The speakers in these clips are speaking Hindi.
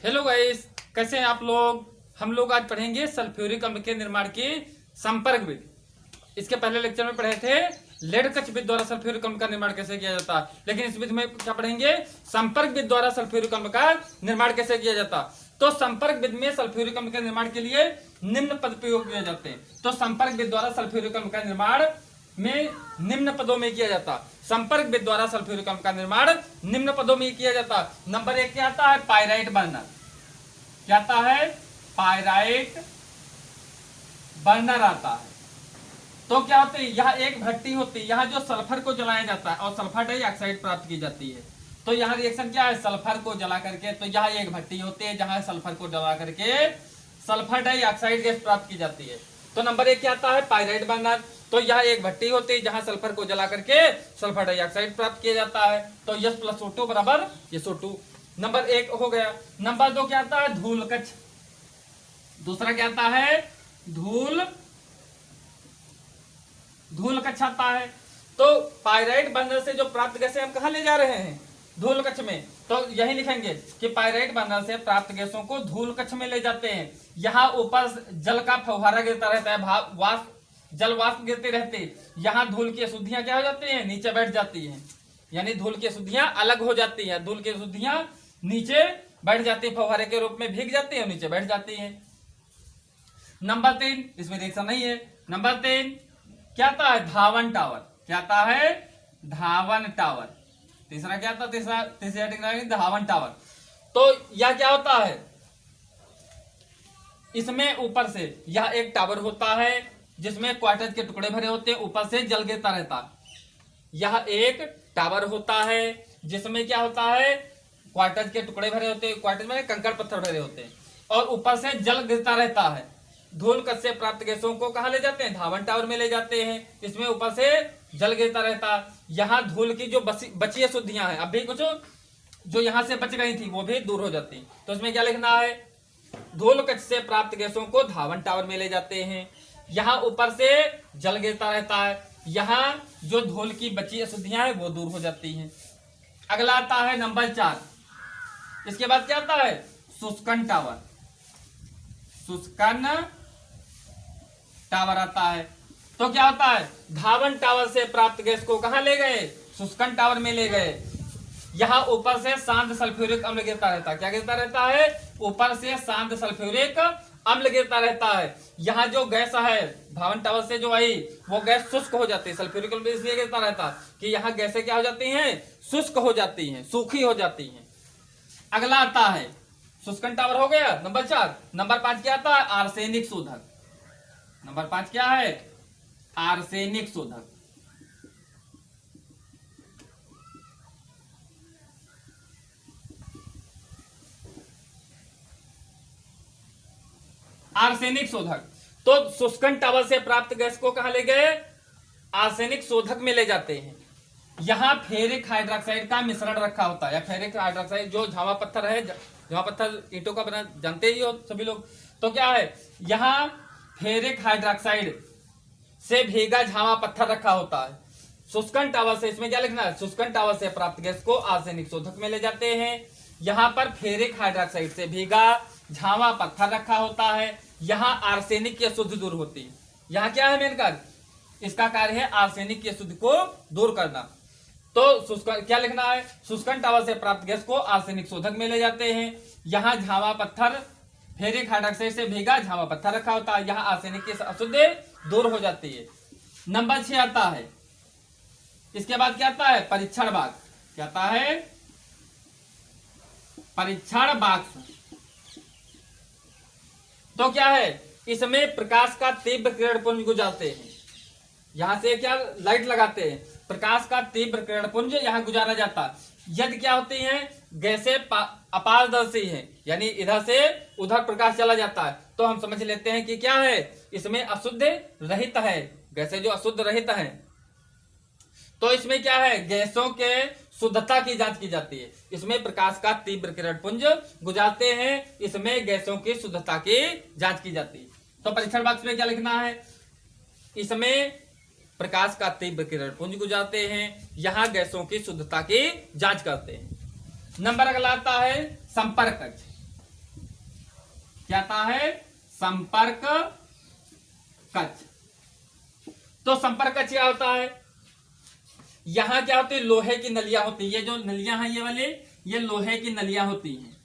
हेलो गाइस, कैसे हैं आप लोग। हम लोग आज पढ़ेंगे सल्फ्यूरिक अम्ल के निर्माण की संपर्क विधि। इसके पहले लेक्चर में पढ़े थे लेड कक्ष विधि द्वारा सल्फ्यूरिक अम्ल का निर्माण कैसे किया जाता है, लेकिन इस विधि में क्या पढ़ेंगे, संपर्क विधि द्वारा सल्फ्यूरिक अम्ल का निर्माण कैसे किया जाता। तो संपर्क विधि में सल्फ्यूरिक अम्ल के निर्माण के लिए निम्न पद प्रयोग किए जाते हैं। तो संपर्क विधि द्वारा सल्फ्यूरिक अम्ल का निर्माण में निम्न पदों में किया जाता। संपर्क विधि द्वारा सल्फ्यूरिक अम्ल का निर्माण निम्न पदों में किया जाता। नंबर 1 क्या आता है, पायराइट बर्नर। क्या आता है, पायराइट बर्नर आता है। तो क्या होता है, यह एक भट्टी होती है, यहाँ जो सल्फर को जलाया जाता है और सल्फर डाइऑक्साइड प्राप्त की जाती है। तो यहाँ रिएक्शन क्या है, सल्फर को जला करके, तो यहाँ एक भट्टी होती है जहां सल्फर को जला करके सल्फर डाइऑक्साइड गैस प्राप्त की जाती है। तो नंबर 1 क्या आता है, पायराइट बर्नर। तो यह एक भट्टी होती है जहां सल्फर को जला करके सल्फर डाइऑक्साइड प्राप्त किया जाता है। तो H + O2 बराबर SO2। नंबर 1 हो गया। नंबर 2 क्या आता है, धूल कक्ष। दूसरा क्या आता है, धूल कक्ष आता है। तो पायराइट बर्नर से जो प्राप्त गैसें हम कहां ले जा रहे हैं, धूल कक्ष में। तो यही लिखेंगे कि पायराइट बर्नर से प्राप्त गैसों को धूल कक्ष में ले जाते हैं। यहाँ ऊपर जल का फव्वारा गिरता रहता है, जल वाष्प गिरते रहते हैं। यहाँ धूल की अशुद्धियां क्या हो जाती हैं, नीचे बैठ जाती हैं, यानी धूल की अशुद्धियां अलग हो जाती हैं। धूल की अशुद्धियां नीचे बैठ जाती है, फव्वारे के रूप में भीग जाती है, नीचे बैठ जाती है। नंबर 3, इसमें रिएक्शन नहीं है। नंबर 3 क्या आता है, धावन टावर। क्या आता है, धावन टावर। तीसरा क्या आता है, तीसरा टेक्नोलॉजी धावन टावर। तो यह क्या होता है, इसमें ऊपर से यह एक टावर होता है जिसमें क्वार्टज के टुकड़े भरे होते हैं, ऊपर से जल गिरता रहता है। यह एक टावर होता है जिसमें क्या होता है, क्वार्टज के टुकड़े भरे होते हैं, क्वार्टज में कंकड़ पत्थर भरे होते हैं, और ऊपर से जल गिरता रहता है। धूल कक्ष से प्राप्त गैसों को कहां ले जाते हैं, धावन टावर में ले जाते हैं। इसमें ऊपर से जल गिरता रहता है। यहाँ धूल की जो बची अशुद्धियां हैं, अभी कुछ जो यहां से बच गई थी वो भी दूर हो जाती। तो इसमें क्या लिखना है, धूल कक्ष से प्राप्त गैसों को धावन टावर में ले जाते हैं। यहाँ ऊपर से जल गिरता रहता है, यहाँ जो धूल की बची अशुद्धियां हैं वो दूर हो जाती हैं। अगला आता है नंबर 4। इसके बाद क्या आता है, शुष्कन टावर। शुष्कन टावर आता है। तो क्या होता है, धावन टावर से प्राप्त गैस को कहां ले गए, शुष्कन टावर में ले गए। यहाँ ऊपर से शांत सल्फ्यूरिक अम्ल गिरता रहता है। क्या गिरता रहता है, ऊपर से शांत सल्फ्यूरिक अम्ल गिरता रहता है। यहाँ जो गैस है धावन टावर से जो आई वो गैस शुष्क हो जाती है। सल्फ्यूरिक अम्ल इसलिए गिरता रहता है कि यहाँ गैसें क्या हो जाती हैं, शुष्क हो जाती हैं, सूखी हो जाती हैं। अगला आता है, शुष्कन टावर हो गया नंबर 4। नंबर 5 क्या आता है, आर्सेनिक शोधक। नंबर 5 क्या है, आर्सेनिक शोधक। आर्सेनिक शोधक। तो शुष्कन टावर से प्राप्त गैस को कहां ले गए, आर्सेनिक शोधक में ले जाते हैं। यहाँ फेरिक हाइड्रोक्साइड का मिश्रण रखा होता है, या फेरिक हाइड्रोक्साइड जो झावा पत्थर है, झावा पत्थर ईंटों का बना, जानते ही हो सभी लोग। तो क्या है, यहाँ फेरिक हाइड्रोक्साइड से भीगा झावा पत्थर रखा होता है। शुष्कन टावर से, इसमें क्या लिखना है, शुष्कन टावर से प्राप्त गैस को आर्सेनिक शोधक में ले जाते हैं। यहाँ पर फेरिक हाइड्रोक्साइड से भीगा झावा पत्थर रखा होता है। यहाँ आर्सेनिक की अशुद्धि दूर होती है। यहाँ क्या है मेन कार्य, इसका कार्य है आर्सेनिक की अशुद्धि को दूर करना। तो शुष्कन क्या लिखना है, शुष्कन टावर से प्राप्त गैस को आर्सेनिक शोधक में ले जाते हैं। यहाँ झावा पत्थर, फेरिक हाइड्रोक्साइड से भीगा झावा पत्थर रखा होता है, यहाँ आर्सेनिक की अशुद्धि दूर हो जाती है। नंबर 6 आता है। इसके बाद क्या आता है, परीक्षण बाग। क्या आता है, परीक्षण बाक्स। तो क्या है, इसमें प्रकाश का तीव्र किरण पुंज गुजरते हैं। यहां से क्या लाइट लगाते हैं, प्रकाश का तीव्र किरण पुंज यहां गुजारा जाता है। यदि क्या होती हैं, गैसें अपारदर्शी हैं, यानी इधर से उधर प्रकाश चला जाता है, तो हम समझ लेते हैं कि क्या है, इसमें अशुद्ध रहित है, गैसें जो अशुद्ध रहित हैं। तो इसमें क्या है, गैसों के शुद्धता की जांच की जाती है। इसमें प्रकाश का तीव्र किरण पुंज गुजारते हैं, इसमें गैसों की शुद्धता की जांच की जाती है। तो परीक्षण बॉक्स में क्या लिखना है, इसमें प्रकाश का तीव्र किरण पुंज गुजारते हैं, यहाँ गैसों की शुद्धता की जांच करते हैं। नंबर अगला आता है संपर्क कक्ष। क्या आता है? संपर्क कक्ष। तो संपर्क कक्ष क्या होता है? यहां क्या होती है? लोहे की नलियां होती है। ये जो नलियां हैं ये वाली, ये लोहे की नलियां होती हैं।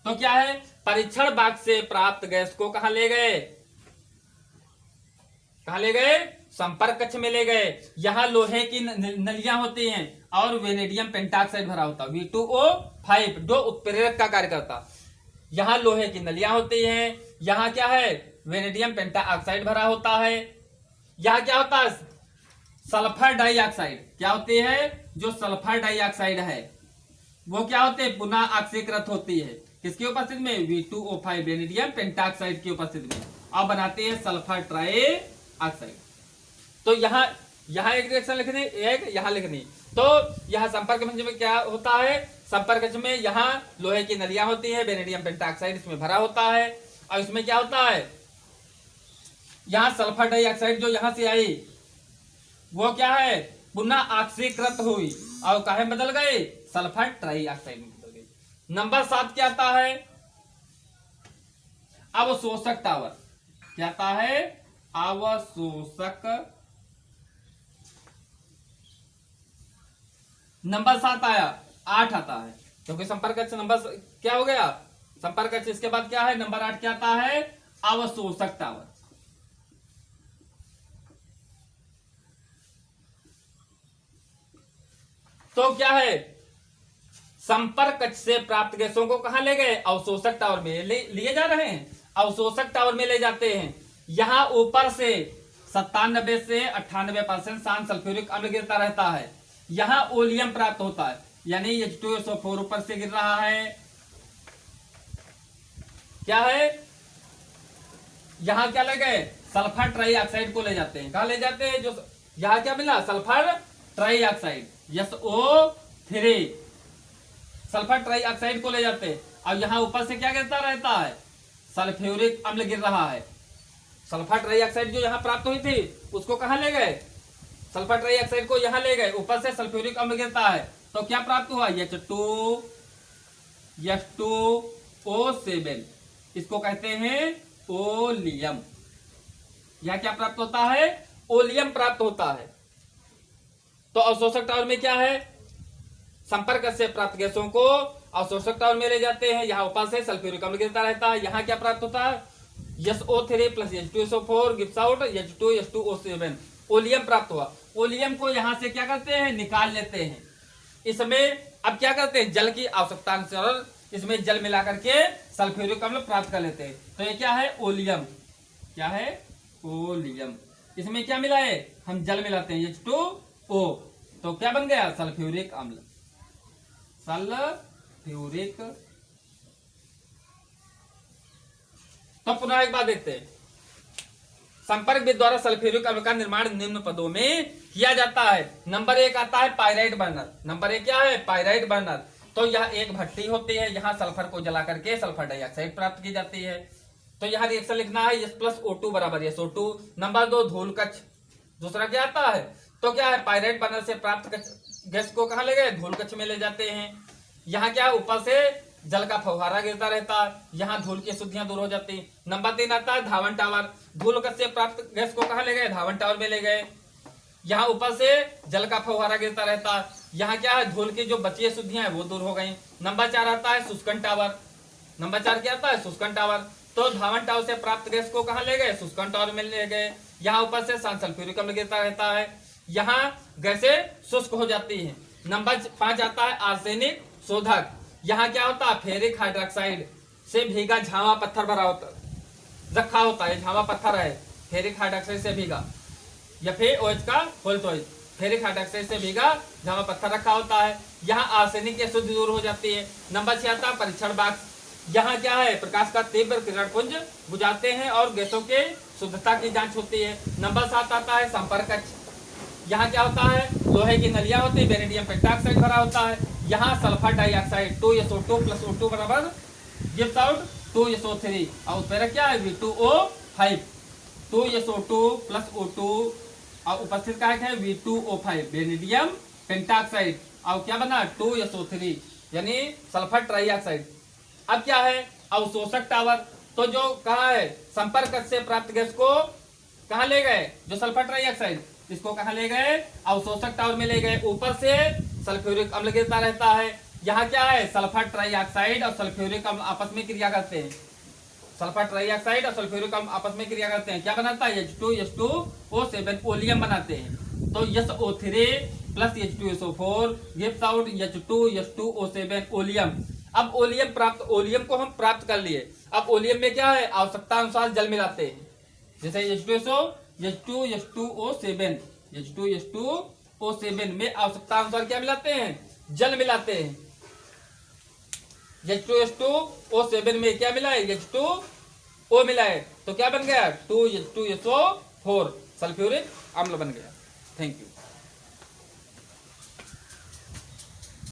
तो क्या है? परीक्षण बाग से प्राप्त गैस को कहां ले गए? कहां ले गए? संपर्क कक्ष में ले गए। यहां लोहे की नलियां होती हैं और वेनेडियम पेंटाक्साइड भरा होता है, V2O5, जो उत्प्रेरक का कार्य करता। यहां लोहे की नलियां होती हैं, यहां क्या है? वेनेडियम पेंटाऑक्साइड भरा होता है। यहां क्या होता है? Sulphur dioxide. क्या होती है? जो सल्फर डाइऑक्साइड है वो क्या होते हैं? पुनः ऑक्सीकृत होती है। किसकी उपस्थिति में? V2O5, वेनेडियम पेंटाऑक्साइड की उपस्थिति में, और बनाती है सल्फर ट्राई ऑक्साइड। तो यहाँ एक रिएक्शन लिखनी, एक यहाँ लिखनी। तो यहाँ संपर्क कक्ष में क्या होता है? संपर्क कक्ष में यहाँ लोहे की नलियां होती है, वेनेडियम पेंटाऑक्साइड इसमें भरा होता है, और इसमें क्या होता है? यहाँ सल्फर डाइऑक्साइड जो यहाँ से आई वो क्या है? पुनः ऑक्सीकृत हुई और काहे बदल गए? सल्फर ट्राइऑक्साइड में बदल गई। नंबर 7 क्या आता है? अवशोषक टावर। क्या आता है? अवशोषक। नंबर 7 आया, 8 आता है क्योंकि संपर्क कक्ष नंबर क्या हो गया? संपर्क कक्ष। इसके बाद क्या है? नंबर 8 क्या आता है? अवशोषक टावर। तो क्या है? संपर्क कक्ष से प्राप्त गैसों को कहां ले गए? अवशोषक टावर में लिए जा रहे हैं, अवशोषक टावर में ले जाते हैं। यहां ऊपर से 97 से 98% शांत सल्फ्यूरिक अम्ल गिरता रहता है। यहां ओलियम प्राप्त होता है, यानी H2SO4 ऊपर से गिर रहा है। क्या है? यहां क्या ले गए? सल्फर ट्राइऑक्साइड को ले जाते हैं। कहां ले जाते हैं? जो यहां क्या मिला? Sulphur trioxide, SO3, sulphur trioxide को ले जाते हैं। और यहां ऊपर से क्या गिरता रहता है? सल्फ्यूरिक अम्ल गिर रहा है। सल्फर ट्राइऑक्साइड जो यहां प्राप्त हुई थी उसको कहां ले गए? सल्फर ट्राइऑक्साइड को यहां ले गए, ऊपर से सल्फ्यूरिक अम्ल गिरता है तो क्या प्राप्त हुआ? H2O7, इसको कहते हैं ओलियम। यह क्या प्राप्त होता है? ओलियम प्राप्त होता है। तो अवशोषक टावर में क्या है? संपर्क से प्राप्त गैसों को अवशोषक टावर में ले जाते हैं। यहाँ ऊपर से सल्फ्यूरिक अम्ल गिरता रहता है। यहाँ क्या प्राप्त होता है? SO3 plus H2SO4 gives out H2H2O7, oleum प्राप्त हुआ। ओलियम को यहाँ से क्या करते हैं? निकाल लेते हैं। इसमें अब क्या करते हैं? जल की आवश्यकता अनुसार इसमें जल मिला करके सल्फ्यूरिक अम्ल प्राप्त कर लेते हैं। तो ये क्या है? ओलियम। क्या है? ओलियम। इसमें क्या मिला है? हम जल मिलाते हैं, H2O, तो क्या बन गया? सल्फ्यूरिक अम्ल। सल्फ्यूरिक। तो पुनः एक बात देखते हैं। संपर्क विधि द्वारा सल्फ्यूरिक अम्ल का निर्माण निम्न पदों में किया जाता है। नंबर 1 आता है पाइराइट बर्नर। नंबर 1 क्या है? Pyrite burner. तो यह एक भट्टी होती है, यहाँ सल्फर को जला करके सल्फर डाइऑक्साइड प्राप्त की जाती है। तो यहाँ रिएक्शन लिखना है H+O2 बराबर SO2। नंबर 2 धूल कक्ष। दूसरा क्या आता है? तो क्या है? पाइराइट बर्नर से प्राप्त गैस को कहां ले गए? धूल कक्ष में ले जाते हैं। यहाँ क्या है? ऊपर से जल का फव्वारा गिरता रहता है, यहाँ धूल की अशुद्धियां दूर हो जाती है। नंबर 3 आता है धावन टावर। धूल कक्ष से प्राप्त गैस को कहां ले गए? धावन टावर में ले गए। यहाँ ऊपर से जल का फव्वारा गिरता रहता है, यहाँ क्या है? धूल की जो बची अशुद्धियां हैं वो दूर हो गई। नंबर 4 आता है शुष्कन टावर। नंबर 4 क्या आता है? शुष्कन टावर। तो धावन टावर से प्राप्त गैस को कहां ले गए? शुष्कन टावर में ले गए। यहाँ ऊपर से शांत सल्फ्यूरिक अम्ल गिरता रहता है, यहाँ गैसें शुष्क हो जाती हैं। नंबर 5 आता है आर्सेनिक शोधक। यहाँ क्या होता है? फेरिक हाइड्रोक्साइड से भीगा झावा पत्थर भरा होता रखा होता है। झावा पत्थर है, फेरिक हाइड्रोक्साइड से भीगा, या फिर OH का होल्ट OH, फेरिक हाइड्रोक्साइड से भीगा झावा पत्थर रखा होता है। यहाँ आर्सेनिक की अशुद्धि दूर हो जाती है। नंबर 6 आता है परीक्षण बॉक्स। यहाँ क्या है? प्रकाश का तीव्र किरण पुंज बुझाते हैं और गैसों के शुद्धता की जांच होती है। नंबर 7 आता है संपर्क कक्ष। यहाँ क्या होता है? लोहे की नलियां होती है, वेनेडियम पेंटाऑक्साइड भरा होता है। यहाँ sulphur dioxide 2SO2 plus O2 बराबर गिव्स आउट 2SO3, और उत्प्रेरक क्या है? V2O5। 2SO2 प्लस O2 और उपस्थित का है V2O5, वेनेडियम पेंटाऑक्साइड, और क्या बना? 2SO3 यानी सल्फर ट्राइऑक्साइड। अब क्या है? अवशोषक टावर। तो जो कहा है संपर्क से प्राप्त गैस को कहाँ ले गए, जो सल्फर ट्राइऑक्साइड, इसको कहाँ ले गए, अवशोषक टावर में ले गए। ऊपर से सल्फ्यूरिक अम्ल गिरता रहता है। यहाँ क्या है, सल्फर ट्राइऑक्साइड और सल्फ्यूरिक अम्ल आपस में क्रिया करते हैं। सल्फर ट्राइऑक्साइड और सल्फ्यूरिक अम्ल आपस में क्रिया करते हैं। क्या बनाता है, H2SO7 ओलियम बनाते हैं। तो SO3 plus H2SO4 gives out H2S2O7 oleum. अब ओलियम प्राप्त, ओलियम को हम प्राप्त कर लिए। अब ओलियम में क्या है, आवश्यकता अनुसार जल मिलाते हैं। जैसे H2SO में आवश्यकता अनुसार क्या मिलाते हैं, जल मिलाते हैं। H2S2O7 में क्या मिला है, H2O मिला है, तो क्या बन गया 2H2SO4 सल्फ्यूरिक अम्ल बन गया। Thank you.